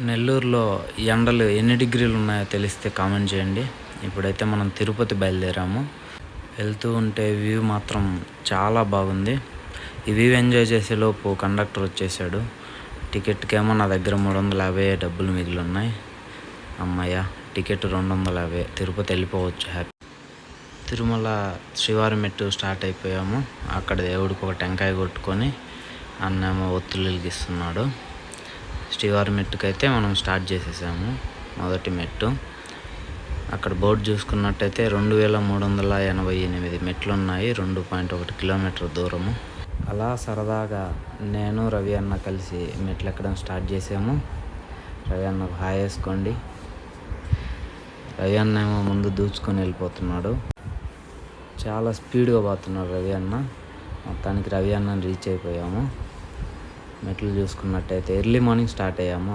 నెల్లూరులో ఎండలు ఎన్ని డిగ్రీలు ఉన్నాయో తెలిస్తే కామెంట్ చేయండి. ఇప్పుడైతే మనం తిరుపతి బయలుదేరాము. వెళ్తూ ఉంటే వ్యూ మాత్రం చాలా బాగుంది. ఈ వ్యూ ఎంజాయ్ చేసేలోపు కండక్టర్ వచ్చేసాడు. టికెట్కేమో నా దగ్గర 350 డబ్బులు మిగిలి ఉన్నాయి. అమ్మయ్య, టికెట్ 250, తిరుపతి వెళ్ళిపోవచ్చు హ్యాపీ. తిరుమల శ్రీవారి మెట్టు స్టార్ట్ అయిపోయాము. అక్కడ దేవుడికి ఒక టెంకాయ కొట్టుకొని అన్నేమో ఒత్తులు వెలిగిస్తున్నాడు. శ్రీవారి మెట్టుకైతే మనం స్టార్ట్ చేసేసాము. మొదటి మెట్టు అక్కడ బోర్డు చూసుకున్నట్టయితే 2388 మెట్లు ఉన్నాయి. 2.1 కిలోమీటర్ దూరము. అలా సరదాగా నేను రవి అన్న కలిసి మెట్లు ఎక్కడం స్టార్ట్ చేసాము. రవి అన్నకు హాయ్ వేసుకోండి. రవి అన్న ఏమో ముందు దూచుకొని వెళ్ళిపోతున్నాడు. చాలా స్పీడ్గా పోతున్నాడు రవి అన్న. మొత్తానికి రవి అన్నని రీచ్ అయిపోయాము. మెట్లు చూసుకున్నట్టయితే ఎర్లీ మార్నింగ్ స్టార్ట్ అయ్యాము.